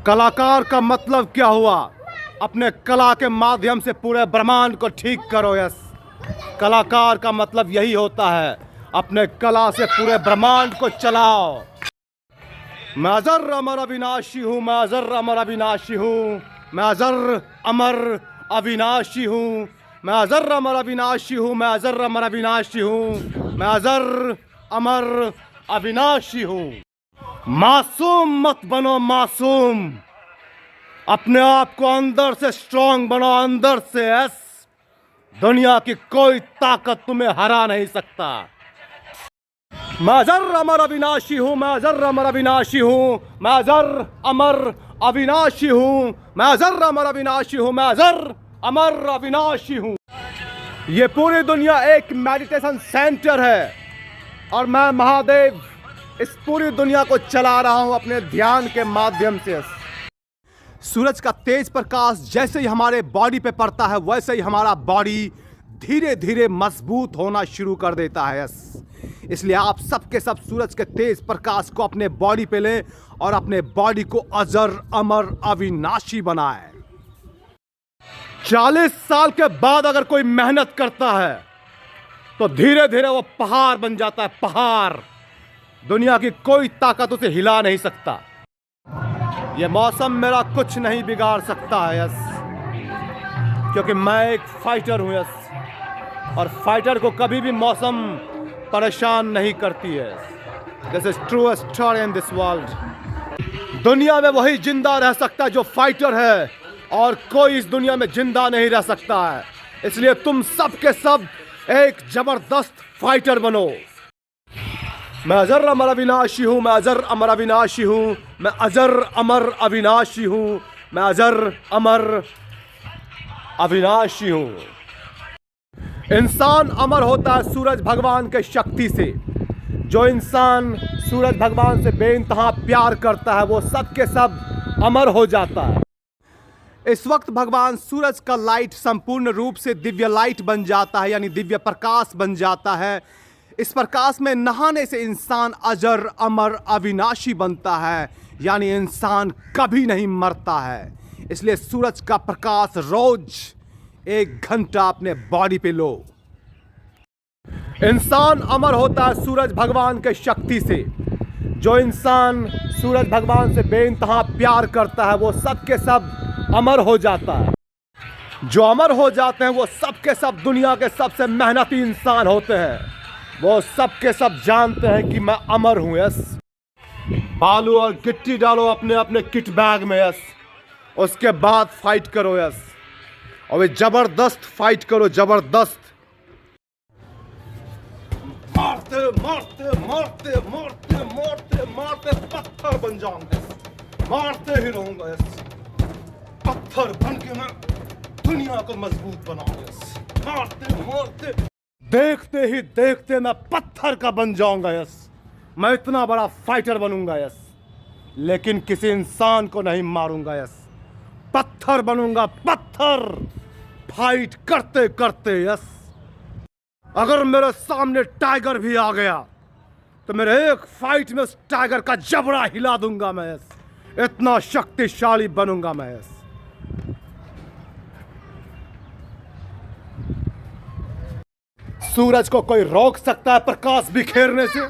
कलाकार का मतलब क्या हुआ? अपने कला के माध्यम से पूरे ब्रह्मांड को ठीक करो। यस, कलाकार का मतलब यही होता है, अपने कला से पूरे ब्रह्मांड को चलाओ। मैं अजर अमर अविनाशी हूँ, मैं अजर अमर अविनाशी हूँ, मैं अजर अमर अविनाशी हूँ, मैं अजर अमर अविनाशी हूँ, मैं अजर अमर अविनाशी हूँ, मैं अजर अमर अविनाशी हूँ। मासूम मत बनो मासूम, अपने आप को अंदर से स्ट्रांग बनो, अंदर से। यस, दुनिया की कोई ताकत तुम्हें हरा नहीं सकता। मैं अजर अमर अविनाशी हूँ, मैं अजर अमर अविनाशी हूँ, मैं अजर अमर अविनाशी हूँ, मैं अजर अमर अविनाशी हूँ, मैं अजर अमर अविनाशी हूँ। ये पूरी दुनिया एक मेडिटेशन सेंटर है और मैं महादेव इस पूरी दुनिया को चला रहा हूँ अपने ध्यान के माध्यम से। सूरज का तेज प्रकाश जैसे ही हमारे बॉडी पे पड़ता है वैसे ही हमारा बॉडी धीरे धीरे मजबूत होना शुरू कर देता है। यस, इसलिए आप सबके सब सूरज के तेज प्रकाश को अपने बॉडी पे लें और अपने बॉडी को अजर अमर अविनाशी बनाएं। 40 साल के बाद अगर कोई मेहनत करता है तो धीरे धीरे वो पहाड़ बन जाता है, पहाड़। दुनिया की कोई ताकत उसे हिला नहीं सकता। ये मौसम मेरा कुछ नहीं बिगाड़ सकता है। यस, क्योंकि मैं एक फाइटर हूँ। यस, और फाइटर को कभी भी मौसम परेशान नहीं करती है। This is truest story in this world. दुनिया में वही जिंदा रह सकता है जो फाइटर है, और कोई इस दुनिया में जिंदा नहीं रह सकता है। इसलिए तुम सब के सब एक जबरदस्त फाइटर बनो। मैं अजर अमर अविनाशी हूँ, मैं अजर अमर अविनाशी हूँ, मैं अजर अमर अविनाशी हूँ, मैं अजर अमर अविनाशी हूँ। इंसान अमर होता है सूरज भगवान के शक्ति से। जो इंसान सूरज भगवान से बेइंतहा प्यार करता है वो सब के सब अमर हो जाता है। इस वक्त भगवान सूरज का लाइट संपूर्ण रूप से दिव्य लाइट बन जाता है, यानी दिव्य प्रकाश बन जाता है। इस प्रकाश में नहाने से इंसान अजर अमर अविनाशी बनता है, यानी इंसान कभी नहीं मरता है। इसलिए सूरज का प्रकाश रोज 1 घंटा अपने बॉडी पे लो। इंसान अमर होता है सूरज भगवान के शक्ति से। जो इंसान सूरज भगवान से बेइंतहा प्यार करता है वो सब के सब अमर हो जाता है। जो अमर हो जाते हैं वो सब के सब दुनिया के सबसे मेहनती इंसान होते हैं। वो सब के सब जानते हैं कि मैं अमर हूँ। यस, बालू और गिट्टी डालो अपने अपने किट बैग में। यस, उसके बाद फाइट करो। यस, और वे जबरदस्त फाइट करो, जबरदस्त। मारते मारते मारते मारते मारते मारते पत्थर बन जाऊंगा। मारते ही रहूंगा। यस, पत्थर बन के मैं दुनिया को मजबूत बनाऊंगा। मारते मारते देखते ही देखते मैं पत्थर का बन जाऊंगा। यस, मैं इतना बड़ा फाइटर बनूंगा। यस, लेकिन किसी इंसान को नहीं मारूंगा। यस, पत्थर बनूंगा, पत्थर, फाइट करते करते। यस, अगर मेरे सामने टाइगर भी आ गया तो मेरे एक फाइट में उस टाइगर का जबड़ा हिला दूंगा मैं। यस, इतना शक्तिशाली बनूंगा मैं। यस, सूरज को कोई रोक सकता है प्रकाश बिखेरने से,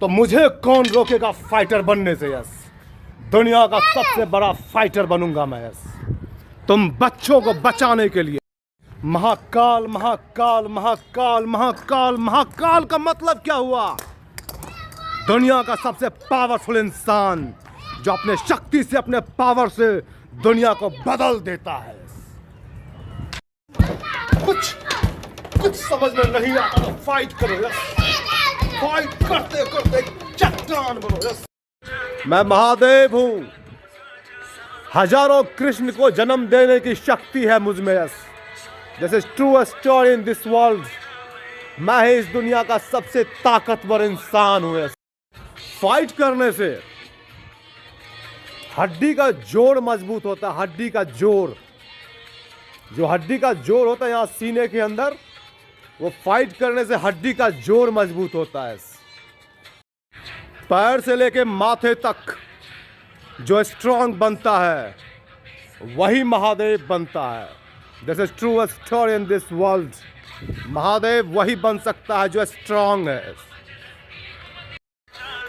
तो मुझे कौन रोकेगा फाइटर बनने से। यस, दुनिया का सबसे बड़ा फाइटर बनूंगा मैं। यस, तुम बच्चों को बचाने के लिए। महाकाल महाकाल महाकाल महाकाल महाकाल का मतलब क्या हुआ? दुनिया का सबसे पावरफुल इंसान जो अपने शक्ति से, अपने पावर से दुनिया को बदल देता है। कुछ समझ में नहीं आता तो फाइट करो। यस, फाइट करते करते चट्टान बनो। यस, मैं महादेव हूं। हजारों कृष्ण को जन्म देने की शक्ति है मुझ में। Yes, this is true story in this world. मैं ही इस दुनिया का सबसे ताकतवर इंसान हूं। यस, फाइट करने से हड्डी का जोड़ मजबूत होता है। हड्डी का जोड़, जो हड्डी का जोड़ होता है यहाँ सीने के अंदर, वो फाइट करने से हड्डी का जोड़ मजबूत होता है। पैर से लेके माथे तक जो स्ट्रांग बनता है वही महादेव बनता है। This is true story in this world. Mahadev वही बन सकता है जो स्ट्रांग है।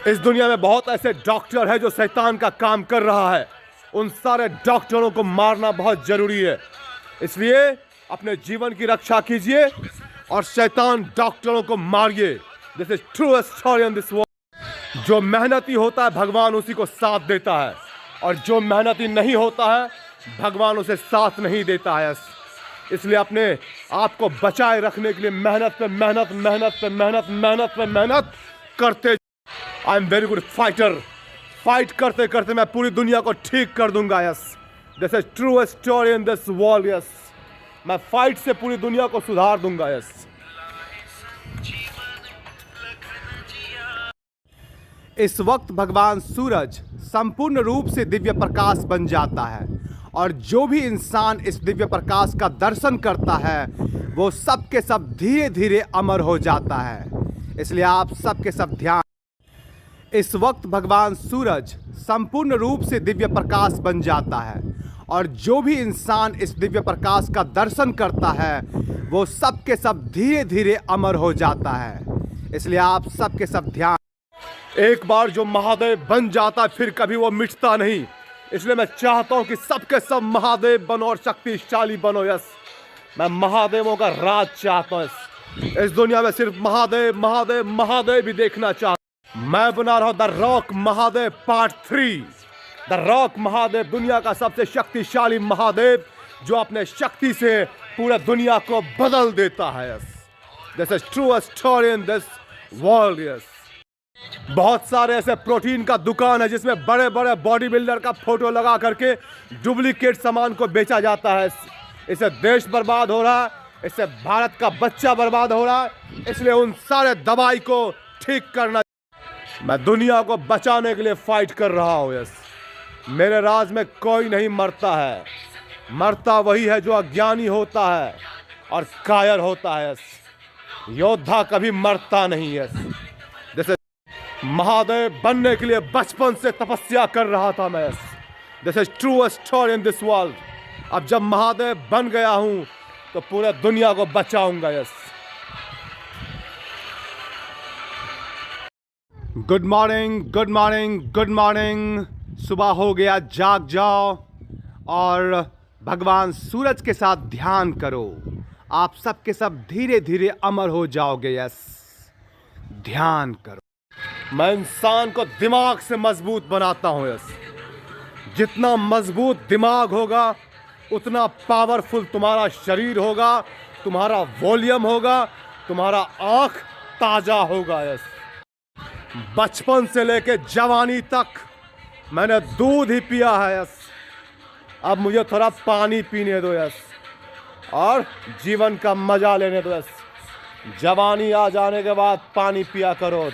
इस दुनिया में बहुत ऐसे डॉक्टर हैं जो शैतान का काम कर रहा है। उन सारे डॉक्टरों को मारना बहुत जरूरी है। इसलिए अपने जीवन की रक्षा कीजिए और शैतान डॉक्टरों को मारिए। This is true story in this world. जो मेहनती होता है भगवान उसी को साथ देता है, और जो मेहनती नहीं होता है भगवान उसे साथ नहीं देता है। इसलिए अपने आप को बचाए रखने के लिए मेहनत पे मेहनत, मेहनत पे मेहनत, मेहनत पे मेहनत करते। I am very good fighter. Fight करते करते मैं पूरी दुनिया को ठीक कर दूंगा। Yes, this is true story in this world. Yes, मैं फाइट से पूरी दुनिया को सुधार दूंगा। यस, इस वक्त भगवान सूरज संपूर्ण रूप से दिव्य प्रकाश बन जाता है, और जो भी इंसान इस दिव्य प्रकाश का दर्शन करता है वो सब के सब धीरे धीरे अमर हो जाता है। इसलिए आप सब के सब ध्यान। इस वक्त भगवान सूरज संपूर्ण रूप से दिव्य प्रकाश बन जाता है, और जो भी इंसान इस दिव्य प्रकाश का दर्शन करता है वो सब के सब धीरे धीरे अमर हो जाता है। इसलिए आप सब के सब ध्यान। एक बार जो महादेव बन जाता है फिर कभी वो मिटता नहीं। इसलिए मैं चाहता हूं कि सबके सब महादेव बनो और शक्तिशाली बनो। यस, मैं महादेवों का राज चाहता हूं। इस दुनिया में सिर्फ महादेव महादेव महादेव भी देखना चाहता हूं। मैं बना रहा हूं the rock Mahadev part 3। The rock Mahadev दुनिया का सबसे शक्तिशाली महादेव, जो अपने शक्ति से पूरे दुनिया को बदल देता है। Yes, this is true story in this world. Yes, बहुत सारे ऐसे प्रोटीन का दुकान है जिसमें बड़े बड़े बॉडी बिल्डर का फोटो लगा करके डुप्लीकेट सामान को बेचा जाता है। इससे देश बर्बाद हो रहा है, इससे भारत का बच्चा बर्बाद हो रहा है। इसलिए उन सारे दवाई को ठीक करना। मैं दुनिया को बचाने के लिए फाइट कर रहा हूँ। यस, मेरे राज में कोई नहीं मरता है। मरता वही है जो अज्ञानी होता है और कायर होता है। यस, योद्धा कभी मरता नहीं। यस, जैसे महादेव बनने के लिए बचपन से तपस्या कर रहा था मैं। This is true story in this world. अब जब महादेव बन गया हूं तो पूरे दुनिया को बचाऊंगा। Yes, good morning, good morning, good morning. सुबह हो गया, जाग जाओ और भगवान सूरज के साथ ध्यान करो। आप सब के सब धीरे धीरे अमर हो जाओगे। यस, ध्यान करो। मैं इंसान को दिमाग से मजबूत बनाता हूँ। यस, जितना मजबूत दिमाग होगा उतना पावरफुल तुम्हारा शरीर होगा, तुम्हारा वॉल्यूम होगा, तुम्हारा आँख ताजा होगा। यस, बचपन से लेके जवानी तक मैंने दूध ही पिया है। यस, अब मुझे थोड़ा पानी पीने दो। यस, और जीवन का मजा लेने दो। यस, जवानी आ जाने के बाद पानी पिया करो।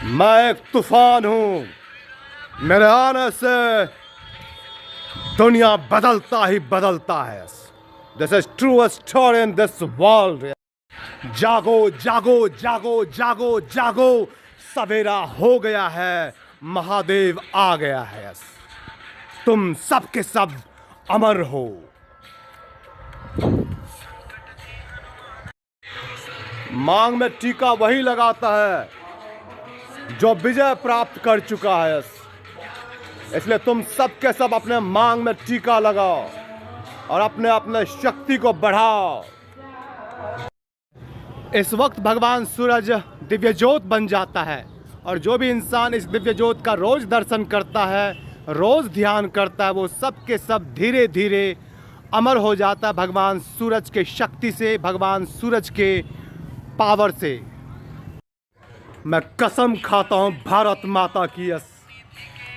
मैं एक तूफान हूं, मेरे आने से दुनिया बदलता ही बदलता है। This is true story in this world. जागो जागो जागो जागो जागो, सवेरा हो गया है, महादेव आ गया है। तुम सब के सब अमर हो। मांग में टीका वही लगाता है जो विजय प्राप्त कर चुका है। इसलिए तुम सब के सब अपने मांग में टीका लगाओ और अपने अपने शक्ति को बढ़ाओ। इस वक्त भगवान सूरज दिव्य ज्योत बन जाता है, और जो भी इंसान इस दिव्य ज्योत का रोज दर्शन करता है, रोज ध्यान करता है, वो सब के सब धीरे धीरे अमर हो जाता है भगवान सूरज के शक्ति से, भगवान सूरज के पावर से। मैं कसम खाता हूं भारत माता की। यस,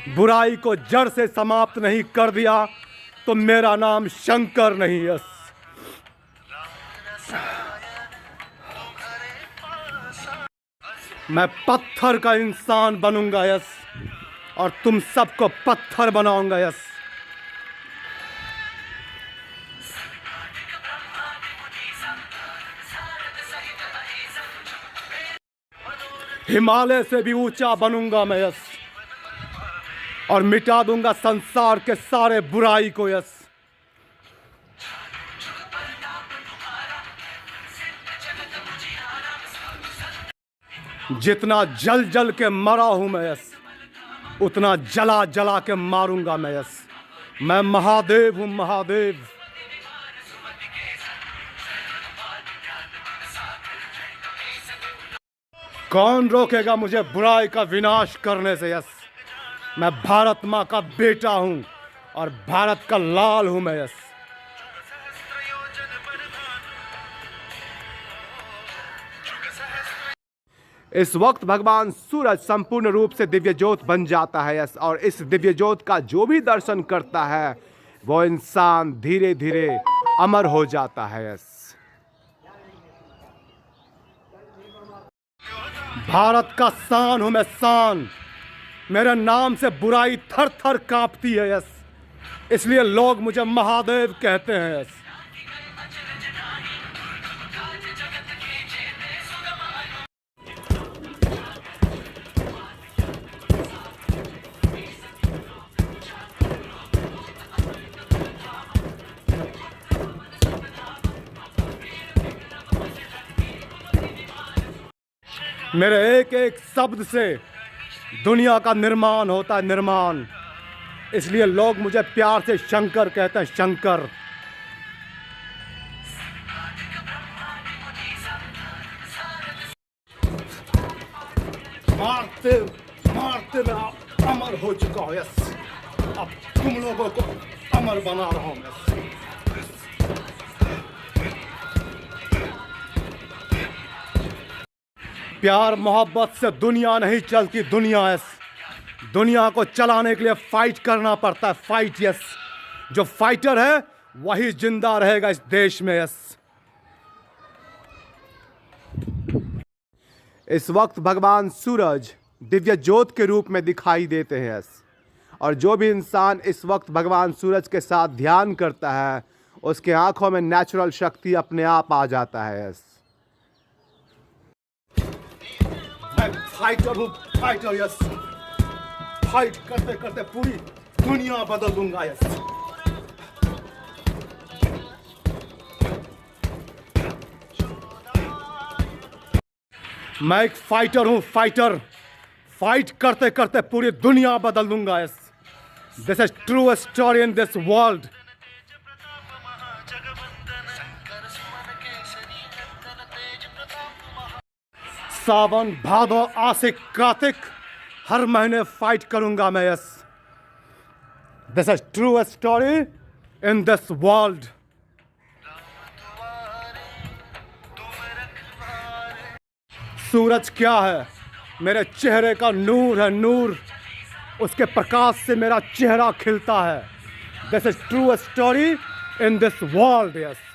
बुराई को जड़ से समाप्त नहीं कर दिया तो मेरा नाम शंकर नहीं। यस, मैं पत्थर का इंसान बनूंगा। यस, और तुम सबको पत्थर बनाऊंगा। यस, हिमालय से भी ऊंचा बनूंगा मैं। यस, और मिटा दूंगा संसार के सारे बुराई को यस। जितना जल जल के मरा हूं मैं यस, उतना जला जला के मारूंगा मैं यस। मैं महादेव हूं महादेव। कौन रोकेगा मुझे बुराई का विनाश करने से यस। मैं भारत माँ का बेटा हूं और भारत का लाल हूं मैं यस। इस वक्त भगवान सूरज संपूर्ण रूप से दिव्य ज्योत बन जाता है यस। और इस दिव्य ज्योत का जो भी दर्शन करता है वो इंसान धीरे धीरे अमर हो जाता है यस। भारत का शान हूं मैं शान। मेरे नाम से बुराई थर थर कांपती है यस। इसलिए लोग मुझे महादेव कहते हैं यस। मेरे एक एक शब्द से दुनिया का निर्माण होता है निर्माण। इसलिए लोग मुझे प्यार से शंकर कहते हैं शंकर। मारते मारते मैं अमर हो चुका हूं यस। अब तुम लोगों को अमर बना रहा हूं मैं। प्यार मोहब्बत से दुनिया नहीं चलती दुनिया यस। दुनिया को चलाने के लिए फाइट करना पड़ता है फाइट यस। जो फाइटर है वही जिंदा रहेगा इस देश में यस। इस वक्त भगवान सूरज दिव्य ज्योत के रूप में दिखाई देते हैं यस। और जो भी इंसान इस वक्त भगवान सूरज के साथ ध्यान करता है उसके आंखों में नेचुरल शक्ति अपने आप आ जाता है यस। फाइटर हूँ फाइटर यस। फाइट करते करते पूरी दुनिया बदल दूंगा यस। मैं एक फाइटर हूँ फाइटर। फाइट करते करते पूरी दुनिया बदल दूंगा yes. This is true story in this world. सावन भादो आसिक कार्तिक हर महीने फाइट करूंगा मैं yes. This is true story in this world. सूरज क्या है? मेरे चेहरे का नूर है नूर। उसके प्रकाश से मेरा चेहरा खिलता है। This is true story in this world yes.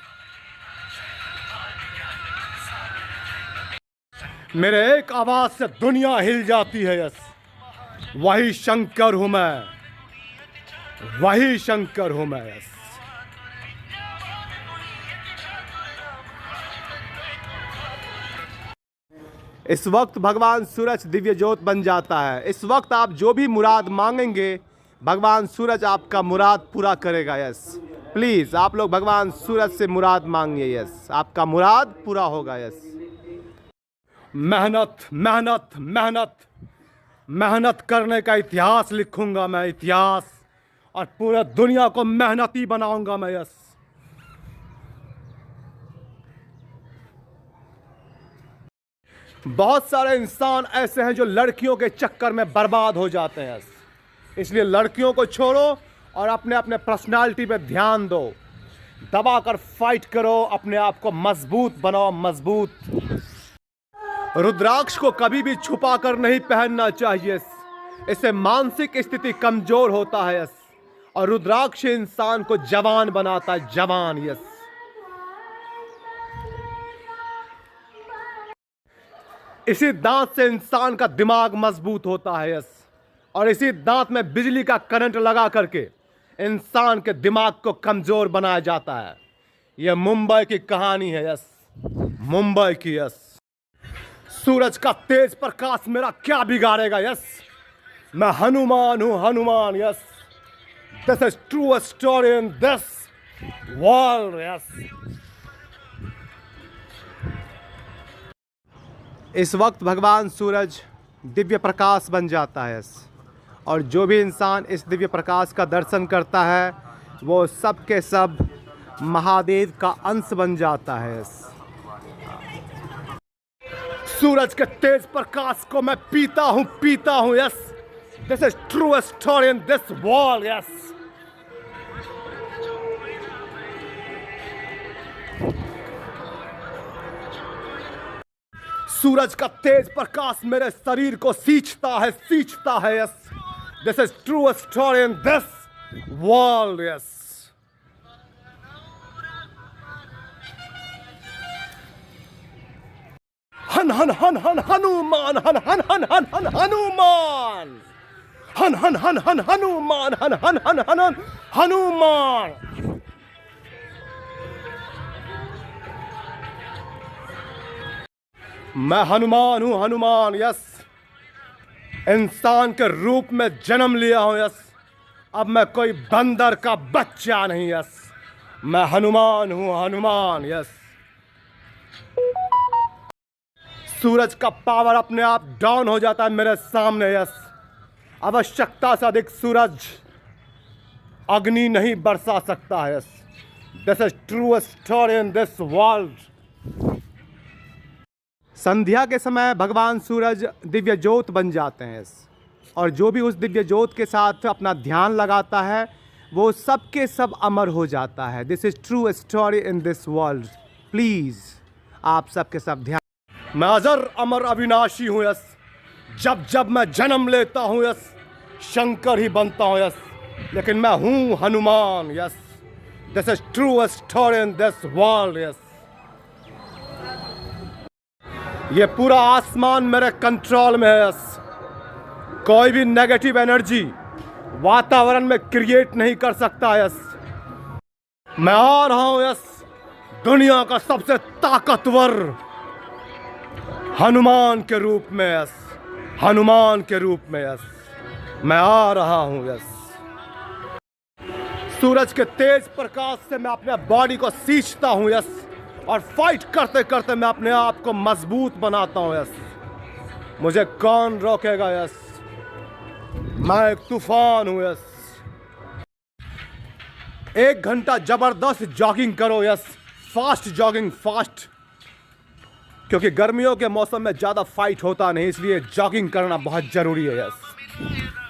मेरे एक आवाज से दुनिया हिल जाती है यस। वही शंकर हूं मैं। वही शंकर हूं मैं यस। इस वक्त भगवान सूरज दिव्य ज्योत बन जाता है। इस वक्त आप जो भी मुराद मांगेंगे भगवान सूरज आपका मुराद पूरा करेगा यस। प्लीज आप लोग भगवान सूरज से मुराद मांगिए यस। आपका मुराद पूरा होगा यस। मेहनत मेहनत मेहनत मेहनत करने का इतिहास लिखूंगा मैं इतिहास। और पूरे दुनिया को मेहनती बनाऊंगा मैं यस। बहुत सारे इंसान ऐसे हैं जो लड़कियों के चक्कर में बर्बाद हो जाते हैं यस। इसलिए लड़कियों को छोड़ो और अपने अपने पर्सनालिटी पे ध्यान दो। दबाकर फाइट करो। अपने आप को मजबूत बनाओ मजबूत। रुद्राक्ष को कभी भी छुपा कर नहीं पहनना चाहिए। इससे मानसिक स्थिति कमजोर होता है यस। और रुद्राक्ष इंसान को जवान बनाता है जवान यस। इसी दांत से इंसान का दिमाग मजबूत होता है यस। और इसी दांत में बिजली का करंट लगा करके इंसान के दिमाग को कमजोर बनाया जाता है। यह मुंबई की कहानी है यस। मुंबई की यस। सूरज का तेज प्रकाश मेरा क्या बिगाड़ेगा यस। मैं हनुमान हूँ, Hanuman. Yes, this is true story in this world. Yes, इस वक्त भगवान सूरज दिव्य प्रकाश बन जाता है। यस, और जो भी इंसान इस दिव्य प्रकाश का दर्शन करता है वो सब के सब महादेव का अंश बन जाता है। यस, सूरज के तेज प्रकाश को मैं पीता हूँ, पीता हूँ। Yes, this is true story in this world. Yes, सूरज का तेज प्रकाश मेरे शरीर को सींचता है, सींचता है। Yes, this is true story in this world. Yes, हन हन हन हन हनुमान, हन हन हन हन हन हनुमान, हन हन हन हन हनुमान, हन हन हन हन हनुमान। मैं हनुमान हूं, हनुमान। यस, इंसान के रूप में जन्म लिया हूं। यस, अब मैं कोई बंदर का बच्चा नहीं। यस, मैं हनुमान हूं, हनुमान। यस, सूरज का पावर अपने आप डाउन हो जाता है मेरे सामने। यस, आवश्यकता से अधिक सूरज अग्नि नहीं बरसा सकता है। Yes, this is true story in this world. संध्या के समय भगवान सूरज दिव्य ज्योत बन जाते हैं। यस, और जो भी उस दिव्य ज्योत के साथ अपना ध्यान लगाता है वो सब के सब अमर हो जाता है। This is true story in this world. Please आप सब के सब ध्यान। मैं अजर अमर अविनाशी हूँ। यस, जब जब मैं जन्म लेता हूँ यस, शंकर ही बनता हूँ। यस, लेकिन मैं हूँ Hanuman. Yes, this is true story in this world. Yes, ये पूरा आसमान मेरे कंट्रोल में है। यस, कोई भी नेगेटिव एनर्जी वातावरण में क्रिएट नहीं कर सकता। यस, मैं आ रहा हूँ। यस, दुनिया का सबसे ताकतवर हनुमान के रूप में। यस, हनुमान के रूप में। यस, मैं आ रहा हूँ। यस, सूरज के तेज प्रकाश से मैं अपने बॉडी को सींचता हूँ। यस, और फाइट करते करते मैं अपने आप को मजबूत बनाता हूँ। यस, मुझे कौन रोकेगा। यस, मैं एक तूफान हूँ। यस, 1 घंटा जबरदस्त जॉगिंग करो। यस, फास्ट जॉगिंग, फास्ट, क्योंकि गर्मियों के मौसम में ज़्यादा फाइट होता नहीं, इसलिए जॉगिंग करना बहुत ज़रूरी है। यस,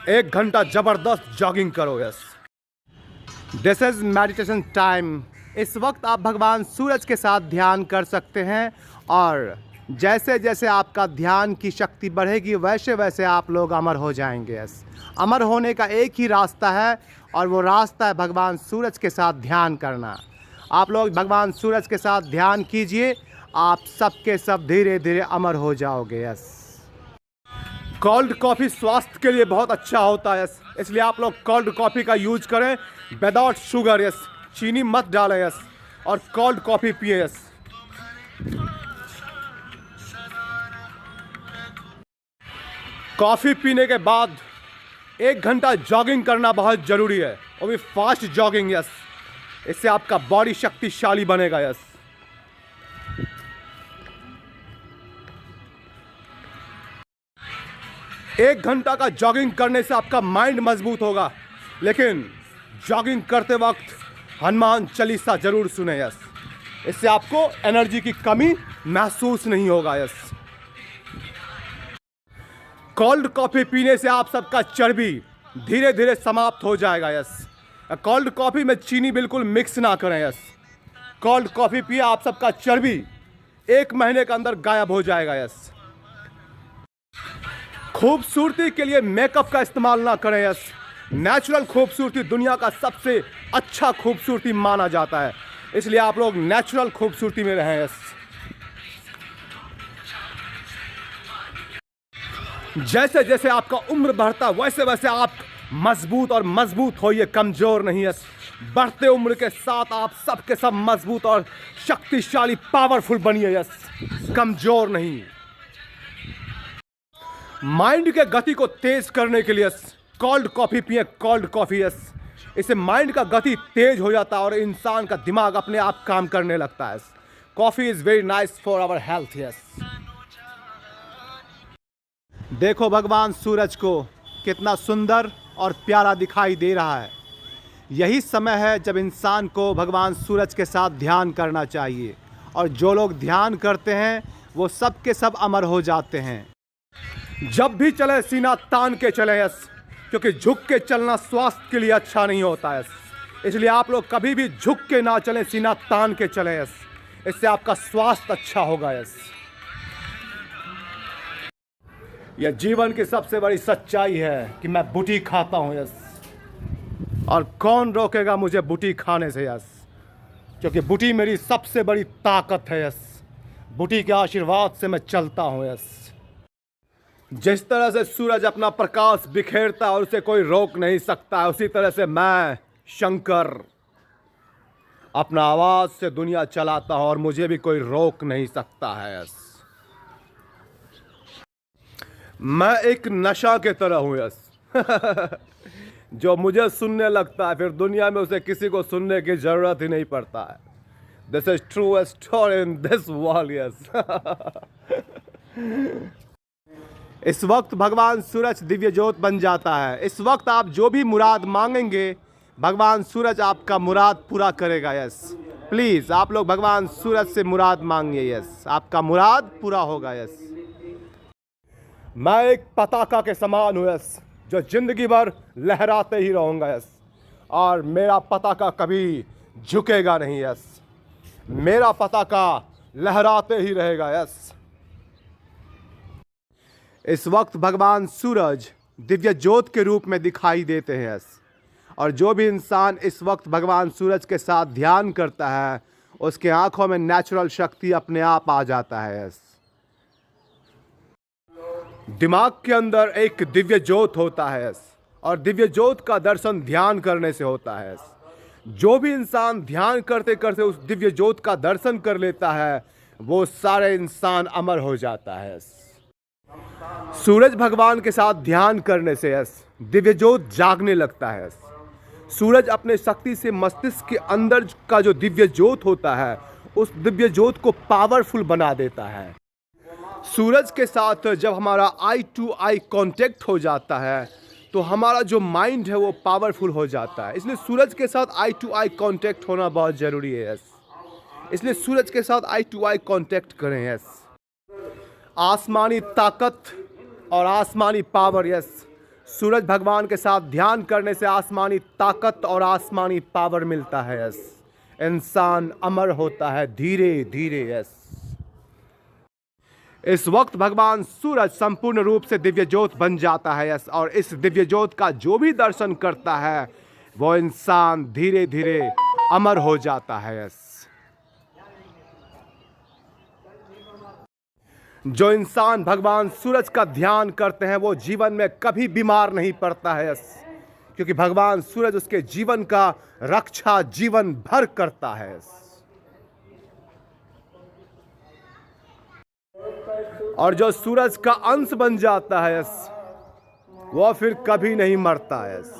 1 घंटा जबरदस्त जॉगिंग करो। Yes, this is meditation time. इस वक्त आप भगवान सूरज के साथ ध्यान कर सकते हैं, और जैसे जैसे आपका ध्यान की शक्ति बढ़ेगी वैसे वैसे आप लोग अमर हो जाएंगे। यस, अमर होने का एक ही रास्ता है, और वो रास्ता है भगवान सूरज के साथ ध्यान करना। आप लोग भगवान सूरज के साथ ध्यान कीजिए, आप सब के सब धीरे धीरे अमर हो जाओगे। यस, कोल्ड कॉफ़ी स्वास्थ्य के लिए बहुत अच्छा होता है। यस, इसलिए आप लोग कोल्ड कॉफ़ी का यूज करें विदाउट शुगर। यस, चीनी मत डालें। यस, और कोल्ड कॉफ़ी पिए। यस, कॉफ़ी पीने के बाद 1 घंटा जॉगिंग करना बहुत ज़रूरी है, वो भी फास्ट जॉगिंग। यस, इससे आपका बॉडी शक्तिशाली बनेगा। यस, एक घंटा का जॉगिंग करने से आपका माइंड मजबूत होगा, लेकिन जॉगिंग करते वक्त हनुमान चालीसा जरूर सुने। यस, इससे आपको एनर्जी की कमी महसूस नहीं होगा। यस, कोल्ड कॉफ़ी पीने से आप सबका चर्बी धीरे धीरे समाप्त हो जाएगा। यस, कोल्ड कॉफ़ी में चीनी बिल्कुल मिक्स ना करें। यस, कोल्ड कॉफ़ी पिए, आप सबका चर्बी 1 महीने के अंदर गायब हो जाएगा। यस, खूबसूरती के लिए मेकअप का इस्तेमाल ना करें। यस, नेचुरल खूबसूरती दुनिया का सबसे अच्छा खूबसूरती माना जाता है, इसलिए आप लोग नेचुरल खूबसूरती में रहें। यस, जैसे जैसे आपका उम्र बढ़ता वैसे वैसे आप मजबूत और मजबूत होइए, कमजोर नहीं। यस, बढ़ते उम्र के साथ आप सब के सब मजबूत और शक्तिशाली, पावरफुल बनिए। यस, कमजोर नहीं। माइंड के गति को तेज करने के लिए कोल्ड कॉफ़ी पिए, कोल्ड कॉफ़ी। यस, इससे माइंड का गति तेज हो जाता है और इंसान का दिमाग अपने आप काम करने लगता है। Coffee is very nice for our health. Yes, देखो भगवान सूरज को कितना सुंदर और प्यारा दिखाई दे रहा है। यही समय है जब इंसान को भगवान सूरज के साथ ध्यान करना चाहिए, और जो लोग ध्यान करते हैं वो सब के सब अमर हो जाते हैं। जब भी चले सीना तान के चले। यस, क्योंकि झुक के चलना स्वास्थ्य के लिए अच्छा नहीं होता है। इसलिए आप लोग कभी भी झुक के ना चलें, सीना तान के चलें। यस, इससे आपका स्वास्थ्य अच्छा होगा। यस, यह जीवन की सबसे बड़ी सच्चाई है कि मैं बूटी खाता हूँ। यस, और कौन रोकेगा मुझे बूटी खाने से। यस, क्योंकि बूटी मेरी सबसे बड़ी ताकत है। यस, बूटी के आशीर्वाद से मैं चलता हूँ। यस, जिस तरह से सूरज अपना प्रकाश बिखेरता है और उसे कोई रोक नहीं सकता है, उसी तरह से मैं शंकर अपना आवाज़ से दुनिया चलाता हूँ और मुझे भी कोई रोक नहीं सकता है। यस, मैं एक नशा के तरह हूँ। यस जो मुझे सुनने लगता है, फिर दुनिया में उसे किसी को सुनने की जरूरत ही नहीं पड़ता है। This is true story in this world. Yes, इस वक्त भगवान सूरज दिव्य ज्योत बन जाता है। इस वक्त आप जो भी मुराद मांगेंगे, भगवान सूरज आपका मुराद पूरा करेगा। यस, प्लीज़ आप लोग भगवान सूरज से मुराद मांगिए। यस, आपका मुराद पूरा होगा। यस, मैं एक पताका के समान हूँ। यस, जो जिंदगी भर लहराते ही रहूँगा। यस, और मेरा पताका कभी झुकेगा नहीं। यस, मेरा पताका लहराते ही रहेगा। यस, इस वक्त भगवान सूरज दिव्य ज्योत के रूप में दिखाई देते हैं। यस, और जो भी इंसान इस वक्त भगवान सूरज के साथ ध्यान करता है, उसके आंखों में नेचुरल शक्ति अपने आप आ जाता है। यस, दिमाग के अंदर एक दिव्य ज्योत होता है। यस, और दिव्य ज्योत का दर्शन ध्यान करने से होता है। यस, जो भी इंसान ध्यान करते करते उस दिव्य ज्योत का दर्शन कर लेता है, वो सारे इंसान अमर हो जाता है। यस, सूरज भगवान के साथ ध्यान करने से यस दिव्य ज्योत जागने लगता है। यस, सूरज अपने शक्ति से मस्तिष्क के अंदर का जो दिव्य ज्योत होता है, उस दिव्य ज्योत को पावरफुल बना देता है। सूरज के साथ जब हमारा आई टू आई कांटेक्ट हो जाता है, तो हमारा जो माइंड है वो पावरफुल हो जाता है। इसलिए सूरज के साथ आई टू आई कांटेक्ट होना बहुत ज़रूरी है। यस, इसलिए सूरज के साथ आई टू आई कांटेक्ट करें। यस, आसमानी ताकत और आसमानी पावर। यस, सूरज भगवान के साथ ध्यान करने से आसमानी ताकत और आसमानी पावर मिलता है। यस, इंसान अमर होता है धीरे धीरे। यस, इस वक्त भगवान सूरज संपूर्ण रूप से दिव्य ज्योत बन जाता है। यस, और इस दिव्य ज्योत का जो भी दर्शन करता है, वो इंसान धीरे धीरे अमर हो जाता है। यस, जो इंसान भगवान सूरज का ध्यान करते हैं, वो जीवन में कभी बीमार नहीं पड़ता है। यस, क्योंकि भगवान सूरज उसके जीवन का रक्षा जीवन भर करता है। यस, और जो सूरज का अंश बन जाता है, यस, वो फिर कभी नहीं मरता है। यस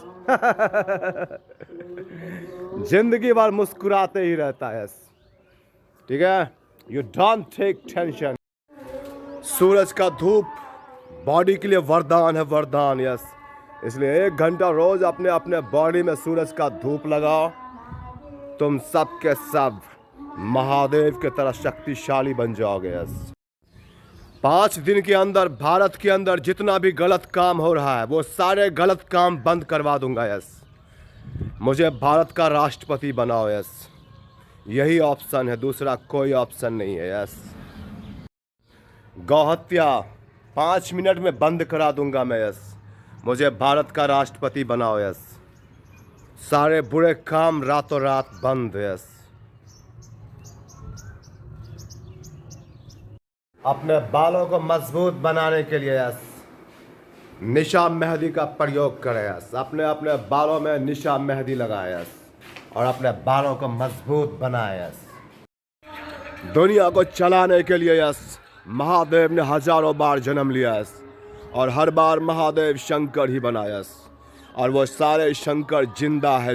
जिंदगी भर मुस्कुराते ही रहता है। यस, ठीक है, यू डोंट टेक टेंशन। सूरज का धूप बॉडी के लिए वरदान है, वरदान। यस, इसलिए 1 घंटा रोज अपने अपने बॉडी में सूरज का धूप लगाओ, तुम सब के सब महादेव के तरह शक्तिशाली बन जाओगे। यस, 5 दिन के अंदर भारत के अंदर जितना भी गलत काम हो रहा है, वो सारे गलत काम बंद करवा दूंगा। यस, मुझे भारत का राष्ट्रपति बनाओ। यस, यही ऑप्शन है, दूसरा कोई ऑप्शन नहीं है। यस, गौहत्या 5 मिनट में बंद करा दूंगा मैं। यस, मुझे भारत का राष्ट्रपति बनाओ। यस, सारे बुरे काम रातों रात बंद। यस, अपने बालों को मजबूत बनाने के लिए यस निशा मेहंदी का प्रयोग करें। यस, अपने अपने बालों में निशा मेहंदी लगाए। यस, और अपने बालों को मजबूत बनाए। यस, दुनिया को चलाने के लिए यस महादेव ने हजारों बार जन्म लिया। यस, और हर बार महादेव शंकर ही बना यस। और वो सारे शंकर जिंदा है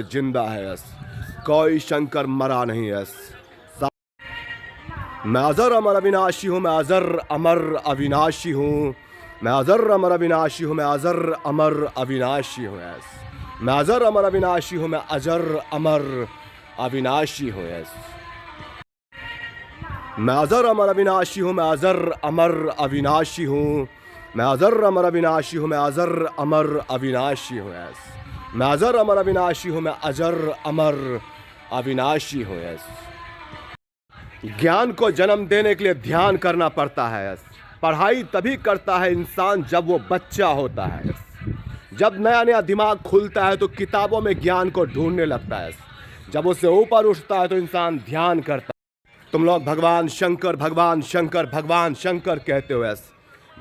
यस। कोई शंकर मरा नहीं यस। मैं अजर अमर अविनाशी हूँ, मैं अजर अमर अविनाशी हूँ, मैं अजर अमर अविनाशी हूँ, मैं अजर अमर अविनाशी हूँ यस। मैं अजर अमर अविनाशी हूँ, मैं अजर अमर अविनाशी हूँ यस। मैं अजर अमर अविनाशी हूँ, मैं अजर अमर अविनाशी हूँ, मैं अजर अमर अविनाशी हूँ, मैं अजर अमर अविनाशी हूँ यस। मैं अजर अमर अविनाशी हूँ, मैं अजर अमर अविनाशी हूँ यस। ज्ञान को जन्म देने के लिए ध्यान करना पड़ता है यस। पढ़ाई तभी करता है इंसान जब वो बच्चा होता है यस। जब नया नया दिमाग खुलता है तो किताबों में ज्ञान को ढूंढने लगता है। जब उससे ऊपर उठता है तो इंसान ध्यान करता है। तुम लोग भगवान शंकर भगवान शंकर भगवान शंकर कहते हो यस।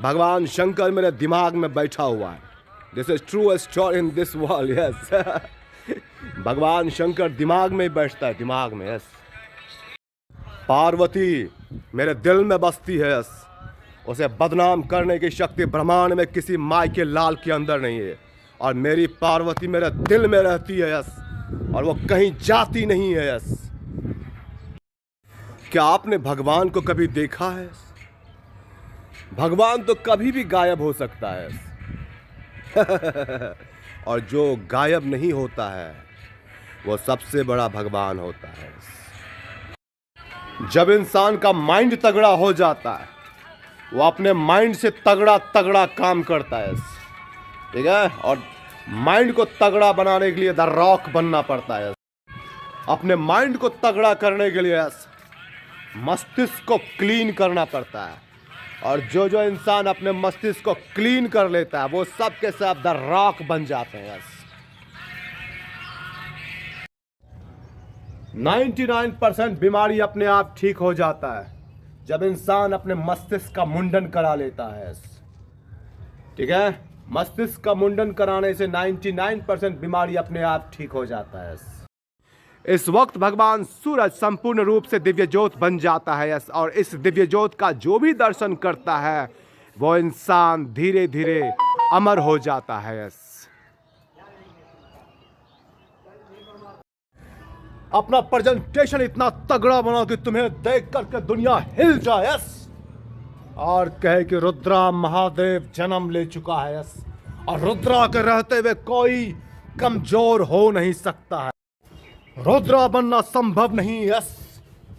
भगवान शंकर मेरे दिमाग में बैठा हुआ है। This is true story in this world yes. भगवान शंकर दिमाग में बैठता है, दिमाग में यस। पार्वती मेरे दिल में बसती है यस। उसे बदनाम करने की शक्ति ब्रह्मांड में किसी माई के लाल के अंदर नहीं है। और मेरी पार्वती मेरे दिल में रहती है यस। और वो कहीं जाती नहीं है यस। क्या आपने भगवान को कभी देखा है? भगवान तो कभी भी गायब हो सकता है। और जो गायब नहीं होता है वो सबसे बड़ा भगवान होता है। जब इंसान का माइंड तगड़ा हो जाता है वो अपने माइंड से तगड़ा तगड़ा काम करता है, ठीक है। और माइंड को तगड़ा बनाने के लिए द रॉक बनना पड़ता है। अपने माइंड को तगड़ा करने के लिए मस्तिष्क को क्लीन करना पड़ता है। और जो जो इंसान अपने मस्तिष्क को क्लीन कर लेता है वो सब के सब द रॉक बन जाते हैं। 99% बीमारी अपने आप ठीक हो जाता है जब इंसान अपने मस्तिष्क का मुंडन करा लेता है, ठीक है। मस्तिष्क का मुंडन कराने से 99% बीमारी अपने आप ठीक हो जाता है। इस वक्त भगवान सूरज संपूर्ण रूप से दिव्य ज्योत बन जाता है यस। और इस दिव्य ज्योत का जो भी दर्शन करता है वो इंसान धीरे धीरे अमर हो जाता है यस। अपना प्रेजेंटेशन इतना तगड़ा बनाओ कि तुम्हें देख करके दुनिया हिल जाए यस। और कहे कि रुद्रा महादेव जन्म ले चुका है यस। और रुद्रा के रहते हुए कोई कमजोर हो नहीं सकता है। रुद्रा बनना संभव नहीं यस।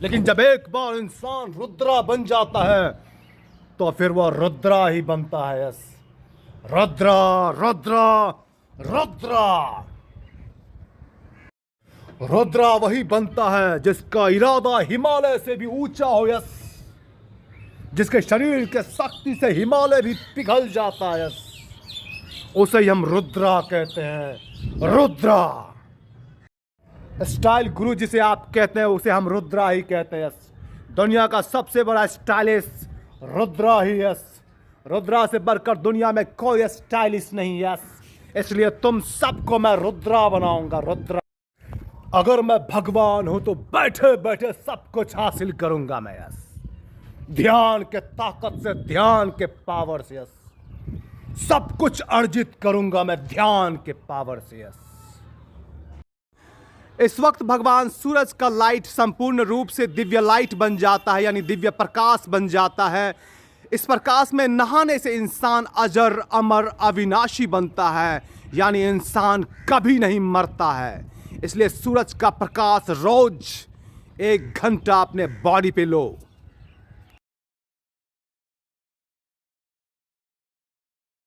लेकिन जब एक बार इंसान रुद्रा बन जाता है तो फिर वह रुद्रा ही बनता है यस। रुद्रा रुद्रा रुद्रा रुद्रा वही बनता है जिसका इरादा हिमालय से भी ऊंचा हो यस। जिसके शरीर के शक्ति से हिमालय भी पिघल जाता है यस। उसे हम रुद्रा कहते हैं, रुद्रा। स्टाइल गुरु जिसे आप कहते हैं उसे हम रुद्रा ही कहते हैं यस। दुनिया का सबसे बड़ा स्टाइलिश रुद्रा ही यस। रुद्रा से बढ़कर दुनिया में कोई स्टाइलिश नहीं यस। इसलिए तुम सबको मैं रुद्रा बनाऊंगा, रुद्रा। अगर मैं भगवान हूं तो बैठे बैठे सब कुछ हासिल करूंगा मैं यस। ध्यान के ताकत से, ध्यान के पावर से यस। सब कुछ अर्जित करूंगा मैं ध्यान के पावर से यस। इस वक्त भगवान सूरज का लाइट संपूर्ण रूप से दिव्य लाइट बन जाता है, यानी दिव्य प्रकाश बन जाता है। इस प्रकाश में नहाने से इंसान अजर अमर अविनाशी बनता है, यानी इंसान कभी नहीं मरता है। इसलिए सूरज का प्रकाश रोज 1 घंटा अपने बॉडी पे लो।